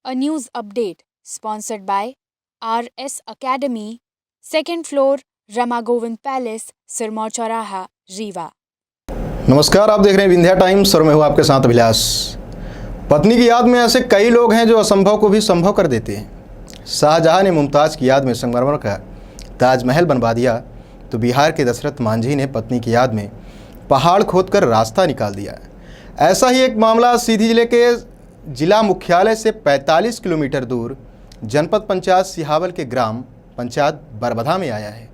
A news update sponsored by RS Academy, second floor, Rama Govind Palace, Sirmaur Chauraha, Rewa. नमस्कार, आप देख रहे हैं विंध्या टाइम्स और मैं हूं आपके साथ अभिलाष। पत्नी की याद में ऐसे कई लोग हैं जो असंभव को भी संभव कर देते हैं। शाहजहां ने मुमताज़ की याद में संगमरमर का ताजमहल बनवा दिया तो बिहार के दशरथ मांझी ने पत्नी की याद में पहाड़ खोदकर रास्ता निकाल दिया। ऐसा ही एक मामला सीधी जिले के जिला मुख्यालय से 45 किलोमीटर दूर जनपद पंचायत सिहावल के ग्राम पंचायत बरबधा में आया है,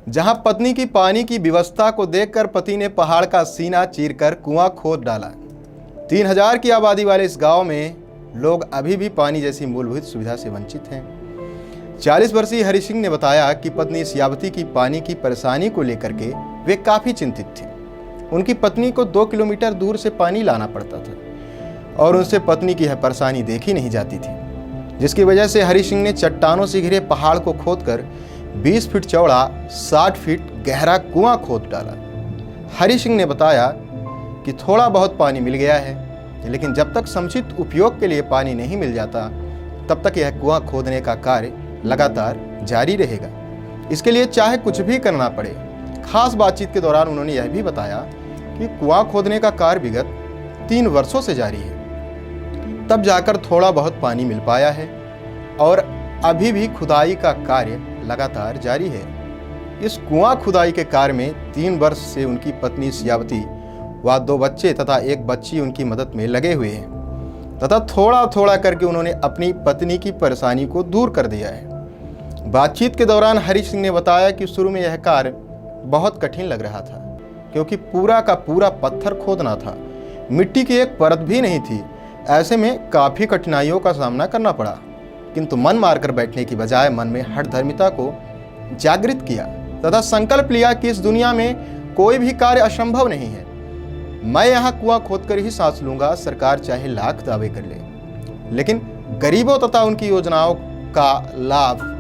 जहां पत्नी की पानी की व्यवस्था को देखकर पति ने पहाड़ का सीना चीरकर कुआं खोद डाला। 3000 की आबादी वाले इस गांव में लोग अभी भी पानी जैसी मूलभूत सुविधा से वंचित हैं। 40 वर्षीय हरि सिंह ने बताया कि पत्नी सियावती की पानी की परेशानी को लेकर के वे काफ़ी चिंतित थे। उनकी पत्नी को 2 किलोमीटर दूर से पानी लाना पड़ता था और उनसे पत्नी की यह परेशानी देखी नहीं जाती थी, जिसकी वजह से हरि सिंह ने चट्टानों से घिरे पहाड़ को खोदकर 20 फीट चौड़ा 60 फीट गहरा कुआं खोद डाला। हरि सिंह ने बताया कि थोड़ा बहुत पानी मिल गया है, लेकिन जब तक समुचित उपयोग के लिए पानी नहीं मिल जाता तब तक यह कुआं खोदने का कार्य लगातार जारी रहेगा। इसके लिए चाहे कुछ भी करना पड़े। खास बातचीत के दौरान उन्होंने यह भी बताया कि कुआं खोदने का कार्य विगत 3 वर्षों से जारी है, तब जाकर थोड़ा बहुत पानी मिल पाया है और अभी भी खुदाई का कार्य लगातार जारी है। इस कुआं खुदाई के कार्य में 3 वर्ष से उनकी पत्नी सियावती व 2 बच्चे तथा 1 बच्ची उनकी मदद में लगे हुए हैं तथा थोड़ा थोड़ा करके उन्होंने अपनी पत्नी की परेशानी को दूर कर दिया है। बातचीत के दौरान हरि सिंह ने बताया कि शुरू में यह कार्य बहुत कठिन लग रहा था, क्योंकि पूरा का पूरा पत्थर खोदना था, मिट्टी की एक परत भी नहीं थी। ऐसे में काफ़ी कठिनाइयों का सामना करना पड़ा, किंतु मन मारकर बैठने की बजाय मन में हठधर्मिता को जागृत किया तथा संकल्प लिया कि इस दुनिया में कोई भी कार्य असंभव नहीं है। मैं यहाँ कुआं खोदकर ही सांस लूंगा, सरकार चाहे लाख दावे कर ले, लेकिन गरीबों तथा उनकी योजनाओं का लाभ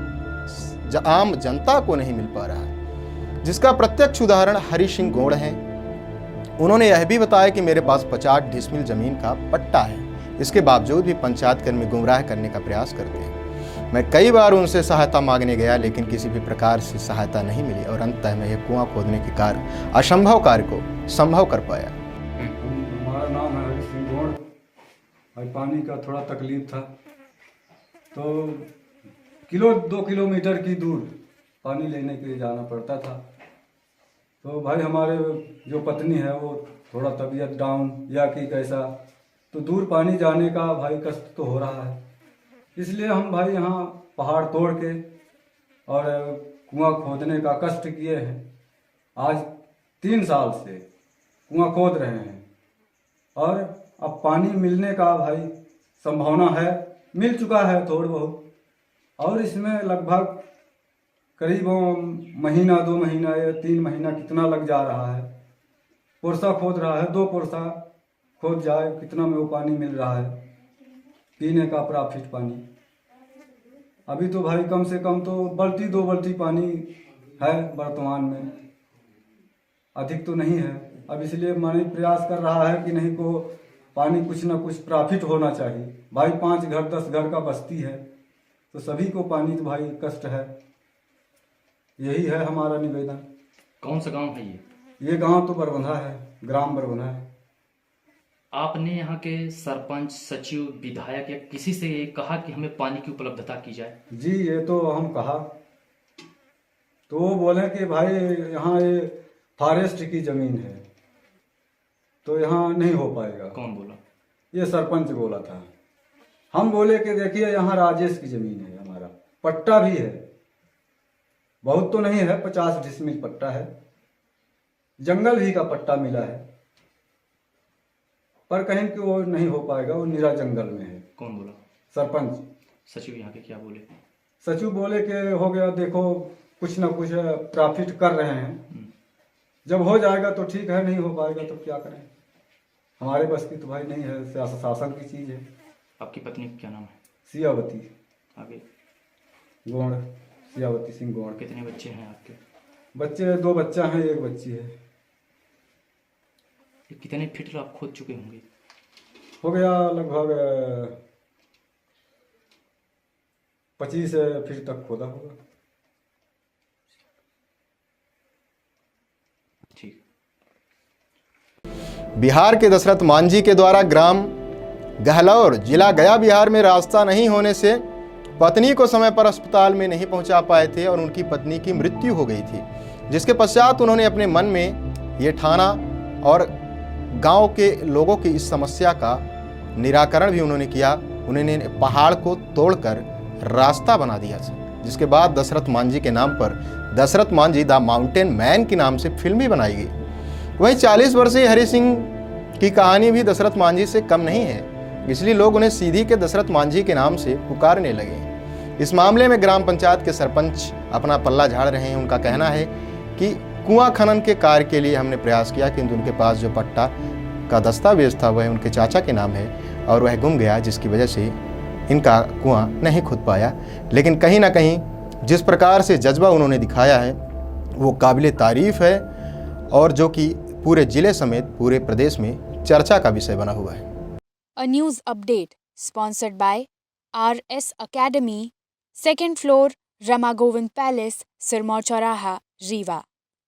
आम जनता को नहीं मिल पा रहा है, जिसका प्रत्यक्ष उदाहरण हरि सिंह गोड़ हैं। उन्होंने यह भी बताया कि मेरे पास 50 डिसमिल जमीन का पट्टा है, इसके बावजूद भी पंचायत कर्मी गुमराह करने का प्रयास करते हैं। मैं कई बार उनसे सहायता मांगने गया, लेकिन किसी भी प्रकार से सहायता नहीं मिली और अंततः मैं यह कुआं खोदने के कार्य असंभव कार्य को संभव कर पाया। हमारा नाम है हरि सिंह गोड़। भाई पानी का थोड़ा तकलीफ था, तो 2 किलोमीटर की दूर पानी लेने के लिए जाना पड़ता था। तो भाई हमारे जो पत्नी है वो थोड़ा तबीयत डाउन या कि कैसा, तो दूर पानी जाने का भाई कष्ट तो हो रहा है। इसलिए हम भाई यहाँ पहाड़ तोड़ के और कुआं खोदने का कष्ट किए हैं। आज 3 साल से कुआं खोद रहे हैं और अब पानी मिलने का भाई संभावना है, मिल चुका है थोड़ा बहुत, और इसमें लगभग करीब महीना 2 महीना या 3 महीना कितना लग जा रहा है। पुरसा खोद रहा है, 2 पुरसा खोद जाए कितना में वो पानी मिल रहा है पीने का प्रॉफिट पानी। अभी तो भाई कम से कम तो बाल्टी 2 बाल्टी पानी है वर्तमान में, अधिक तो नहीं है। अब इसलिए मन प्रयास कर रहा है कि नहीं को पानी कुछ ना कुछ प्रॉफिट होना चाहिए। भाई 5 घर 10 घर का बस्ती है, तो सभी को पानी तो भाई कष्ट है। यही है हमारा निवेदन। कौन सा गांव है ये गांव तो बरबंधा है, ग्राम बरबंधा है। आपने यहाँ के सरपंच, सचिव, विधायक या किसी से ये कहा कि हमें पानी की उपलब्धता की जाए? जी ये तो हम कहा, तो वो बोले कि भाई यहाँ ये फॉरेस्ट की ज़मीन है तो यहाँ नहीं हो पाएगा। कौन बोला? ये सरपंच बोला था। हम बोले कि देखिए यहाँ राजेश की ज़मीन है, हमारा पट्टा भी है, बहुत तो नहीं है, 50 डिसमिल पट्टा है, जंगल भी का पट्टा मिला है, पर कहीं कि वो नहीं हो पाएगा, वो निरा जंगल में है। कौन बोला? सरपंच। सचिव यहाँ के क्या बोले? सचिव बोले कि हो गया, देखो कुछ ना कुछ प्रॉफिट कर रहे हैं, जब हो जाएगा तो ठीक है, नहीं हो पाएगा तो क्या करें, हमारे बस की तो भाई नहीं है, शासन की चीज़ है। आपकी पत्नी का क्या नाम है? सियावती। आगे? गोड़, सियावती सिंह गोड़। कितने बच्चे हैं आपके? बच्चे 2 बच्चा हैं, 1 बच्ची है। ये कितने फीट आप खोद चुके होंगे? हो गया लगभग 25 फीट तक खोदा होगा। ठीक। बिहार के दशरथ मांझी के द्वारा ग्राम गहलौर जिला गया बिहार में रास्ता नहीं होने से पत्नी को समय पर अस्पताल में नहीं पहुंचा पाए थे और उनकी पत्नी की मृत्यु हो गई थी, जिसके पश्चात उन्होंने अपने मन में ये ठाना और गांव के लोगों की इस समस्या का निराकरण भी उन्होंने किया। उन्होंने पहाड़ को तोड़कर रास्ता बना दिया था, जिसके बाद दशरथ मांझी के नाम पर Dashrath Manjhi the mountain man के नाम से फिल्म भी बनाई गई। वहीं 40 वर्षीय हरि सिंह की कहानी भी दशरथ मांझी से कम नहीं है, इसलिए लोग उन्हें सीधी के दशरथ मांझी के नाम से पुकारने लगे। इस मामले में ग्राम पंचायत के सरपंच अपना पल्ला झाड़ रहे हैं। उनका कहना है कि कुआं खनन के कार्य के लिए हमने प्रयास किया, किंतु उनके पास जो पट्टा का दस्तावेज था वह उनके चाचा के नाम है और वह गुम गया, जिसकी वजह से इनका कुआं नहीं खुद पाया। लेकिन कहीं ना कहीं जिस प्रकार से जज्बा उन्होंने दिखाया है वो काबिले तारीफ है और जो कि पूरे जिले समेत पूरे प्रदेश में चर्चा का विषय बना हुआ है। A news update sponsored by RS Academy, second floor, Rama Govind Palace, Sirmaur Chauraha, Rewa.